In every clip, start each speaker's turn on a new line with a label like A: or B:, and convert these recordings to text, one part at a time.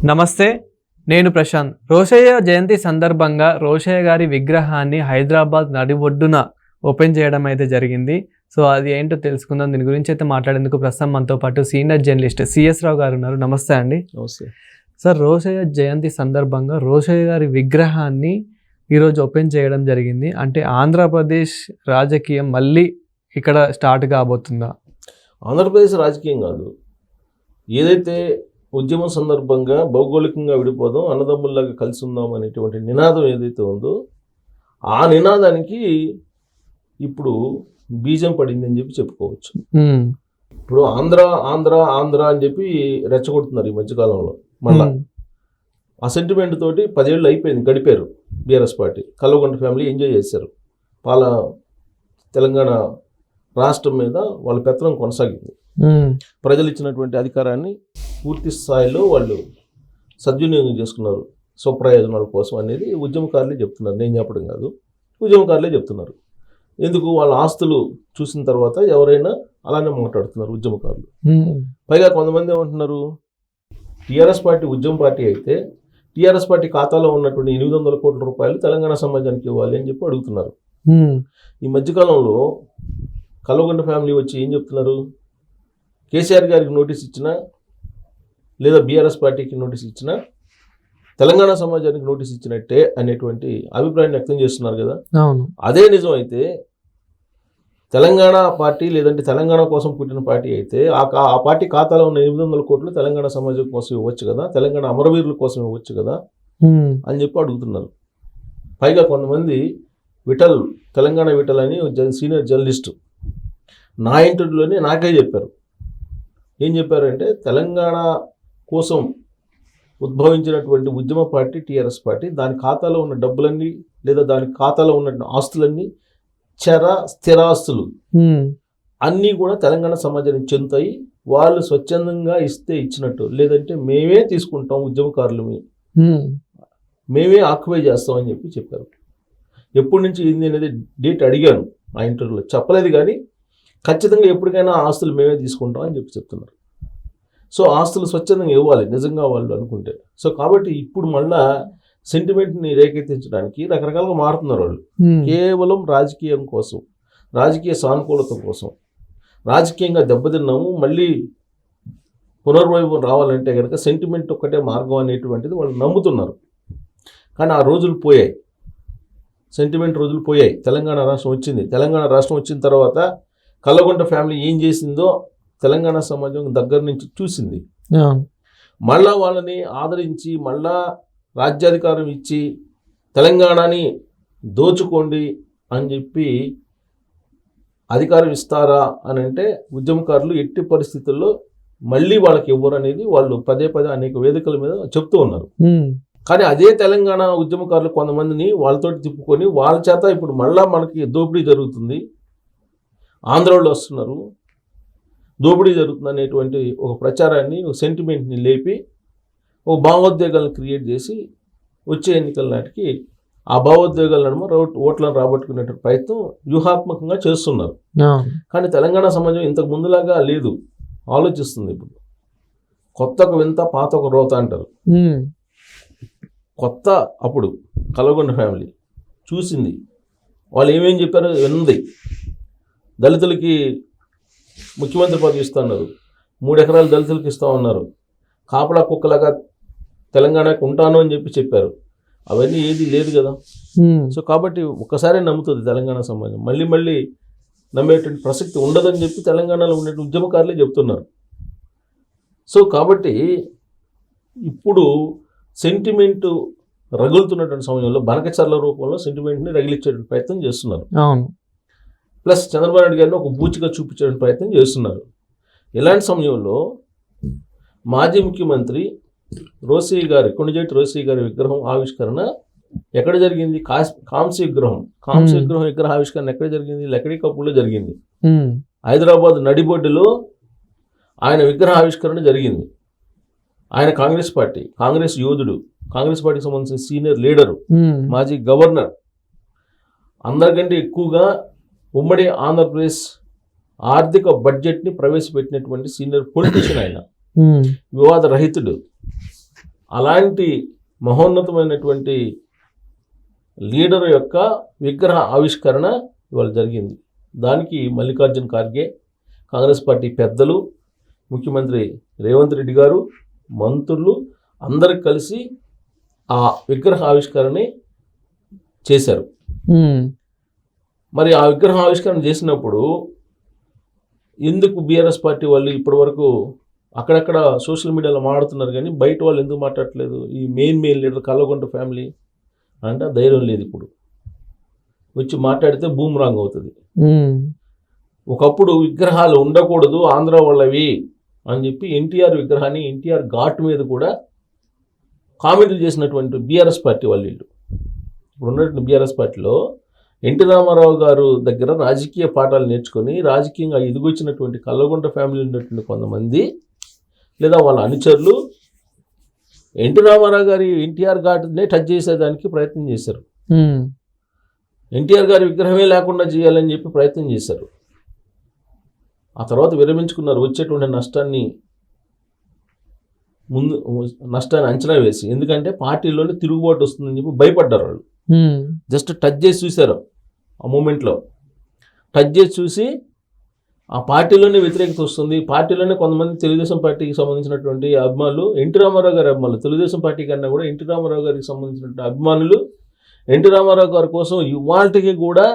A: నమస్తే, నేను ప్రశాంత్. రోషయ్య జయంతి సందర్భంగా రోషయ్య గారి విగ్రహాన్ని హైదరాబాద్ నడిబొడ్డున ఓపెన్ చేయడం అయితే జరిగింది. సో అది ఏంటో తెలుసుకుందాం. దీని గురించి అయితే మాట్లాడేందుకు ప్రస్తుతం మనతో పాటు సీనియర్ జర్నలిస్ట్ సిఎస్ రావు గారు ఉన్నారు. నమస్తే అండి.
B: నమస్తే
A: సార్, రోషయ్య జయంతి సందర్భంగా రోషయ్య గారి విగ్రహాన్ని ఈరోజు ఓపెన్ చేయడం జరిగింది. అంటే ఆంధ్రప్రదేశ్ రాజకీయం మళ్ళీ ఇక్కడ స్టార్ట్ కాబోతుందా?
B: ఆంధ్రప్రదేశ్ రాజకీయం కాదు, ఏదైతే ఉద్యమం సందర్భంగా భౌగోళికంగా విడిపోదాం, అన్నదమ్ముల్లాగా కలిసి ఉందాం అనేటువంటి నినాదం ఏదైతే ఉందో ఆ నినాదానికి ఇప్పుడు బీజం పడింది అని చెప్పి చెప్పుకోవచ్చు. ఇప్పుడు ఆంధ్ర ఆంధ్ర ఆంధ్ర అని చెప్పి రెచ్చగొడుతున్నారు ఈ మధ్యకాలంలో. మళ్ళా ఆ సెంటిమెంట్ తోటి 10 ఏళ్ళు అయిపోయింది, గడిపారు BRS party. Kalvakuntla family enjoy చేశారు. తెలంగాణ రాష్ట్రం మీద వాళ్ళ పెత్తనం కొనసాగింది. ప్రజలు ఇచ్చినటువంటి అధికారాన్ని పూర్తి స్థాయిలో వాళ్ళు సద్వినియోగం చేసుకున్నారు స్వప్రయోజనాల కోసం అనేది ఉద్యమకారులే చెప్తున్నారు. నేను చెప్పడం కాదు, ఉద్యమకారులే చెప్తున్నారు. ఎందుకు? వాళ్ళ ఆస్తులు చూసిన తర్వాత ఎవరైనా అలానే మాట్లాడుతున్నారు ఉద్యమకారులు. పైగా కొంతమంది ఏమంటున్నారు, టీఆర్ఎస్ పార్టీ ఉద్యమ పార్టీ అయితే టీఆర్ఎస్ పార్టీ ఖాతాలో ఉన్నటువంటి 800 కోట్ల రూపాయలు తెలంగాణ సమాజానికి ఇవ్వాలి అని చెప్పి అడుగుతున్నారు. ఈ మధ్యకాలంలో కల్వకుంట్ల ఫ్యామిలీ వచ్చి ఏం చెప్తున్నారు, కేసీఆర్ గారికి నోటీస్ ఇచ్చినా లేదా బీఆర్ఎస్ పార్టీకి నోటీస్ ఇచ్చినా తెలంగాణ సమాజానికి నోటీస్ ఇచ్చినట్టే అనేటువంటి అభిప్రాయాన్ని వ్యక్తం చేస్తున్నారు కదా. అదే నిజం అయితే తెలంగాణ పార్టీ లేదంటే తెలంగాణ కోసం పుట్టిన పార్టీ అయితే ఆ పార్టీ ఖాతాలో ఉన్న 800 కోట్లు తెలంగాణ సమాజం కోసం ఇవ్వచ్చు కదా, తెలంగాణ అమరవీరుల కోసం ఇవ్వచ్చు కదా అని చెప్పి అడుగుతున్నారు. పైగా కొంతమంది తెలంగాణ విఠల్ అని సీనియర్ జర్నలిస్టు నా ఇంటర్వ్యూలోనే నాకే చెప్పారు. ఏం చెప్పారంటే, తెలంగాణ కోసం ఉద్భవించినటువంటి ఉద్యమ పార్టీ టీఆర్ఎస్ పార్టీ, దాని ఖాతాలో ఉన్న డబ్బులన్నీ లేదా దాని ఖాతాలో ఉన్న ఆస్తులన్నీ స్థిరాస్తులు అన్నీ కూడా తెలంగాణ సమాజానికి చెందుతాయి. వాళ్ళు స్వచ్ఛందంగా ఇస్తే ఇచ్చినట్టు, లేదంటే మేమే తీసుకుంటాం, ఉద్యమకారులు మేమే ఆక్యుపై చేస్తామని చెప్పి చెప్పారు. ఎప్పటి నుంచి ఇది అనేది డేట్ అడిగాను ఆ ఇంటర్వ్యూలో, చెప్పలేదు కానీ ఖచ్చితంగా ఎప్పటికైనా ఆస్తులు మేమే తీసుకుంటాం అని చెప్పి చెప్తున్నారు. సో ఆస్తులు స్వచ్ఛందంగా ఇవ్వాలి నిజంగా వాళ్ళు అనుకుంటే. సో కాబట్టి ఇప్పుడు మళ్ళా సెంటిమెంట్ని రేకెత్తించడానికి రకరకాలుగా మారుతున్నారు వాళ్ళు. కేవలం రాజకీయం కోసం, రాజకీయ సానుకూలత కోసం, రాజకీయంగా దెబ్బతిన్నాము, మళ్ళీ పునర్వైభవం రావాలంటే కనుక సెంటిమెంట్ ఒక్కటే మార్గం అనేటువంటిది వాళ్ళు నమ్ముతున్నారు. కానీ ఆ రోజులు పోయాయి, సెంటిమెంట్ రోజులు పోయాయి. తెలంగాణ రాష్ట్రం వచ్చింది. తెలంగాణ రాష్ట్రం వచ్చిన తర్వాత కల్వకుంట్ల ఫ్యామిలీ ఏం చేసిందో తెలంగాణ సమాజం దగ్గర నుంచి చూసింది. మళ్ళా వాళ్ళని ఆదరించి మళ్ళా రాజ్యాధికారం ఇచ్చి తెలంగాణని దోచుకోండి అని చెప్పి అధికారం ఇస్తారా అని అంటే ఉద్యమకారులు ఎట్టి పరిస్థితుల్లో మళ్ళీ వాళ్ళకి ఇవ్వరు అనేది వాళ్ళు పదే అనేక వేదికల మీద చెప్తూ ఉన్నారు. కానీ అదే తెలంగాణ ఉద్యమకారులు కొంతమందిని వాళ్ళతోటి తిప్పుకొని వాళ్ళ చేత ఇప్పుడు మళ్ళా మనకి దోపిడీ జరుగుతుంది, ఆంధ్రలో వస్తున్నారు, దోపిడీ జరుగుతుంది అనేటువంటి ఒక ప్రచారాన్ని, ఒక సెంటిమెంట్ని లేపి ఒక భావోద్వేగాలను క్రియేట్ చేసి వచ్చే ఎన్నికల నాటికి ఆ భావోద్వేగాల నడుమ ఓట్లను రాబట్టుకునే ప్రయత్నం వ్యూహాత్మకంగా చేస్తున్నారు. కానీ తెలంగాణ సమాజం ఇంతకు ముందులాగా లేదు, ఆలోచిస్తుంది. ఇప్పుడు కొత్త ఒక వింత పాత ఒక రోత అంటారు. కొత్త అప్పుడు కల్వకుంట్ల ఫ్యామిలీ చూసింది, వాళ్ళు ఏమేం చెప్పారో విన్నది. దళితులకి ముఖ్యమంత్రి పదవి ఇస్తున్నారు, 3 ఎకరాలు దళితులకు ఇస్తామన్నారు, కాపలా కుక్కలాగా తెలంగాణకు ఉంటాను అని చెప్పారు. అవన్నీ ఏది లేదు కదా. సో కాబట్టి ఒక్కసారి నమ్ముతుంది తెలంగాణ సమాజం, మళ్ళీ నమ్మేటువంటి ప్రసక్తి ఉండదని చెప్పి తెలంగాణలో ఉండే ఉద్యమకారులే చెప్తున్నారు. సో కాబట్టి ఇప్పుడు సెంటిమెంట్ రగులుతున్నటువంటి సమయంలో బనకచర్ల రూపంలో సెంటిమెంట్ని రగిలించేటువంటి ప్రయత్నం చేస్తున్నారు. ప్లస్ చంద్రబాబు నాయుడు గారిని ఒక బూచిగా చూపించడానికి ప్రయత్నం చేస్తున్నారు. ఇలాంటి సమయంలో మాజీ ముఖ్యమంత్రి రోసయ్య గారి, కొండజేటి రోసయ్య గారి విగ్రహం ఆవిష్కరణ ఎక్కడ జరిగింది? కాంస్య విగ్రహ ఆవిష్కరణ ఎక్కడ జరిగింది? లక్కడీ కప్పుల్లో జరిగింది. హైదరాబాద్ నడిబొడ్డులో ఆయన విగ్రహ ఆవిష్కరణ జరిగింది. ఆయన కాంగ్రెస్ యోధుడు, కాంగ్రెస్ పార్టీకి సంబంధించిన సీనియర్ లీడరు, మాజీ గవర్నర్, అందరికంటే ఎక్కువగా ఉమ్మడి ఆంధ్రప్రదేశ్ ఆర్థిక బడ్జెట్ని ప్రవేశపెట్టినటువంటి సీనియర్ పొలిటీషియన్ ఆయన, వివాద రహితుడు. అలాంటి మహోన్నతమైనటువంటి లీడర్ యొక్క విగ్రహ ఆవిష్కరణ ఇవాళ జరిగింది. దానికి మల్లికార్జున్ ఖార్గే, కాంగ్రెస్ పార్టీ పెద్దలు, ముఖ్యమంత్రి రేవంత్ రెడ్డి గారు, మంత్రులు అందరు కలిసి ఆ విగ్రహ ఆవిష్కరణని చేశారు. మరి ఆ విగ్రహ ఆవిష్కరణ చేసినప్పుడు ఎందుకు బీఆర్ఎస్ పార్టీ వాళ్ళు ఇప్పటి వరకు అక్కడక్కడ సోషల్ మీడియాలో మాట్లాడుతున్నారు, కానీ బయట వాళ్ళు ఎందుకు మాట్లాడట్లేదు? ఈ మెయిన్ లీడర్ కల్వకుంట్ల ఫ్యామిలీ అంటే ధైర్యం లేదు. ఇప్పుడు వచ్చి మాట్లాడితే బూమ్రాంగ్ అవుతుంది. ఒకప్పుడు విగ్రహాలు ఉండకూడదు ఆంధ్ర వాళ్ళవి అని చెప్పి ఎన్టీఆర్ విగ్రహాన్ని ఎన్టీఆర్ ఘాట్ మీద కూడా కామెంట్లు చేసినటువంటి బీఆర్ఎస్ పార్టీ వాళ్ళు. ఇప్పుడు ఉన్నటువంటి బీఆర్ఎస్ పార్టీలో ఎన్టీ రామారావు గారు దగ్గర రాజకీయ పాఠాలు నేర్చుకొని రాజకీయంగా ఎదిగొచ్చినటువంటి కల్వకుంట్ల ఫ్యామిలీ ఉన్నటువంటి కొంతమంది లేదా వాళ్ళ అనుచరులు ఎన్టీ రామారావు గారి ఎన్టీఆర్ ఘాట్నే టచ్ చేసేదానికి ప్రయత్నం చేశారు. ఎన్టీఆర్ గారి విగ్రహమే లేకుండా చేయాలని చెప్పి ప్రయత్నం చేశారు. ఆ తర్వాత విరమించుకున్నారు. వచ్చేటువంటి నష్టాన్ని అంచనా వేసి, ఎందుకంటే పార్టీలోనే తిరుగుబాటు వస్తుందని చెప్పి భయపడ్డారు వాళ్ళు. జస్ట్ టచ్ చేసి చూశారు. ఆ మూమెంట్లో టచ్ చేసి చూసి ఆ పార్టీలోనే వ్యతిరేకత వస్తుంది, పార్టీలోనే కొంతమంది తెలుగుదేశం పార్టీకి సంబంధించినటువంటి అభిమానులు, ఎన్టీ రామారావు గారి అభిమానులు, తెలుగుదేశం పార్టీ కన్నా కూడా ఎన్టీ రామారావు గారికి సంబంధించినటువంటి అభిమానులు ఎన్టీ రామారావు గారి కోసం ఇవాళకి కూడా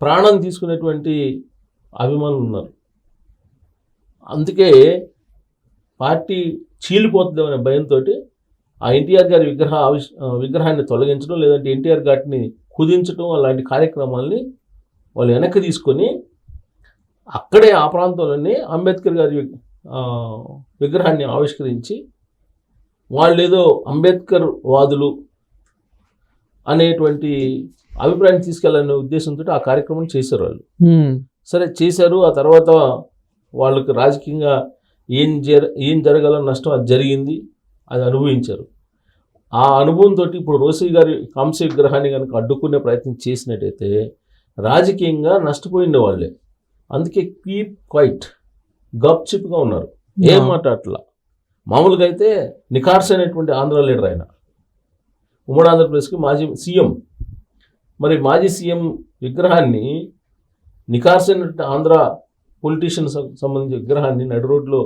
B: ప్రాణం తీసుకునేటువంటి అభిమానులు ఉన్నారు. అందుకే పార్టీ చీలిపోతుంది అనే భయంతో ఆ ఎన్టీఆర్ గారి విగ్రహాన్ని తొలగించడం, లేదంటే ఎన్టీఆర్ ఘాట్ని కుదించడం అలాంటి కార్యక్రమాలని వాళ్ళు వెనక్కి తీసుకొని అక్కడే ఆ ప్రాంతంలోనే అంబేద్కర్ గారి విగ్రహాన్ని ఆవిష్కరించి వాళ్ళు ఏదో అంబేద్కర్ వాదులు అనేటువంటి అభిప్రాయాన్ని తీసుకెళ్లాలనే ఉద్దేశంతో ఆ కార్యక్రమం చేశారు వాళ్ళు. సరే చేశారు. ఆ తర్వాత వాళ్ళకి రాజకీయంగా ఏం జరగాల నష్టం అది జరిగింది, అది అనుభవించారు. ఆ అనుభవంతో ఇప్పుడు రోసయ్య గారి కాంస్య విగ్రహాన్ని కనుక అడ్డుకునే ప్రయత్నం చేసినట్టయితే రాజకీయంగా నష్టపోయిన వాళ్ళే. అందుకే కీప్ క్వైట్, గప్చిప్గా ఉన్నారు, ఏం మాట్లాడట్లా. మామూలుగా అయితే నిఖార్సైనటువంటి ఆంధ్ర లీడర్ ఆయన, ఉమ్మడి ఆంధ్రప్రదేశ్కి మాజీ సీఎం. మరి మాజీ సీఎం విగ్రహాన్ని, నిఖార్సైనటువంటి ఆంధ్ర పొలిటీషియన్ సంబంధించిన విగ్రహాన్ని నడి రోడ్లో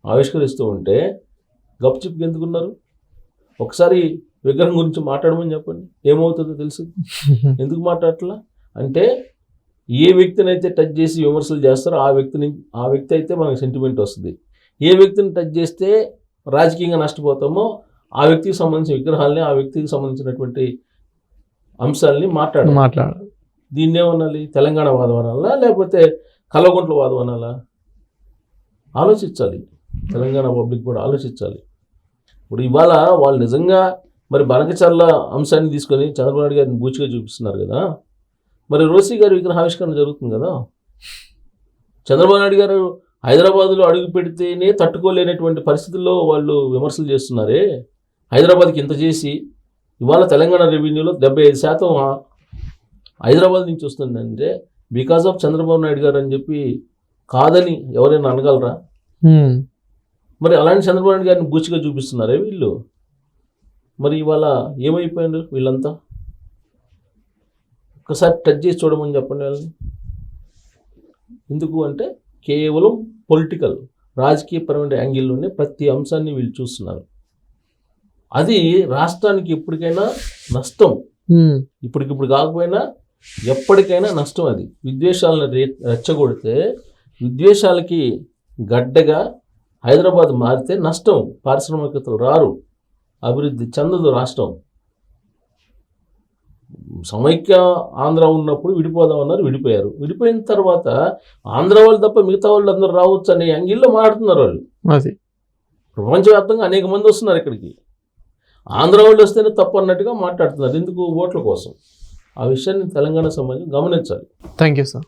B: ఆవిష్కరిస్తూ ఉంటే గప్చిప్కి ఎందుకున్నారు? ఒకసారి విగ్రహం గురించి మాట్లాడమని చెప్పండి, ఏమవుతుందో తెలుసు. ఎందుకు మాట్లాడట్లా అంటే ఏ వ్యక్తిని అయితే టచ్ చేసి విమర్శలు చేస్తారో ఆ వ్యక్తి అయితే మనకు సెంటిమెంట్ వస్తుంది. ఏ వ్యక్తిని టచ్ చేస్తే రాజకీయంగా నష్టపోతామో ఆ వ్యక్తికి సంబంధించిన విగ్రహాలని, ఆ వ్యక్తికి సంబంధించినటువంటి అంశాలని మాట్లాడాలి. దీన్ని ఏమనాలి? తెలంగాణ వాదం అనాలా, లేకపోతే కల్వకుంట్ల వాదం అనాలా? ఆలోచించాలి. తెలంగాణ పబ్లిక్ కూడా ఆలోచించాలి. ఇప్పుడు ఇవాళ వాళ్ళు నిజంగా మరి బనకచర్ల అంశాన్ని తీసుకొని చంద్రబాబు నాయుడు గారిని బూచిగా చూపిస్తున్నారు కదా. మరి రోసయ్య గారి విగ్రహావిష్కరణ జరుగుతుంది కదా. చంద్రబాబు నాయుడు గారు హైదరాబాద్లో అడుగు పెడితేనే తట్టుకోలేనటువంటి పరిస్థితుల్లో వాళ్ళు విమర్శలు చేస్తున్నారే. హైదరాబాద్కి ఇంత చేసి ఇవాళ తెలంగాణ రెవెన్యూలో 75% హైదరాబాద్ నుంచి వస్తుందంటే బికాజ్ ఆఫ్ చంద్రబాబు నాయుడు గారు అని చెప్పి కాదని ఎవరైనా అనగలరా? మరి అలాంటి చంద్రబాబు నాయుడు గారిని బూచిగా చూపిస్తున్నారే వీళ్ళు. మరి ఇవాళ ఏమైపోయారు వీళ్ళంతా? ఒకసారి టచ్ చేసి చూడమని చెప్పండి వాళ్ళని. ఎందుకు అంటే కేవలం పొలిటికల్, రాజకీయపరమైన యాంగిల్లోనే ప్రతి అంశాన్ని వీళ్ళు చూస్తున్నారు. అది రాష్ట్రానికి ఎప్పటికైనా నష్టం. ఇప్పటికిప్పుడు కాకపోయినా ఎప్పటికైనా నష్టం. అది విద్వేషాలను రెచ్చగొడితే, విద్వేషాలకి గడ్డగా హైదరాబాద్ మారితే నష్టం. పారిశ్రామికతలు రారు, అభివృద్ధి చెందదు రాష్ట్రం. సమైక్య ఆంధ్ర ఉన్నప్పుడు విడిపోదామన్నారు, విడిపోయారు. విడిపోయిన తర్వాత ఆంధ్ర వాళ్ళు తప్ప మిగతా వాళ్ళు అందరూ రావచ్చు అనే యాంగిల్లో మాట్లాడుతున్నారు వాళ్ళు. అది ప్రపంచవ్యాప్తంగా అనేక మంది వస్తున్నారు ఇక్కడికి. ఆంధ్ర వాళ్ళు వస్తేనే తప్పు అన్నట్టుగా మాట్లాడుతున్నారు. ఎందుకు? ఓట్ల కోసం. ఆ విషయాన్ని తెలంగాణ సమాజం గమనించాలి.
A: Thank you sir.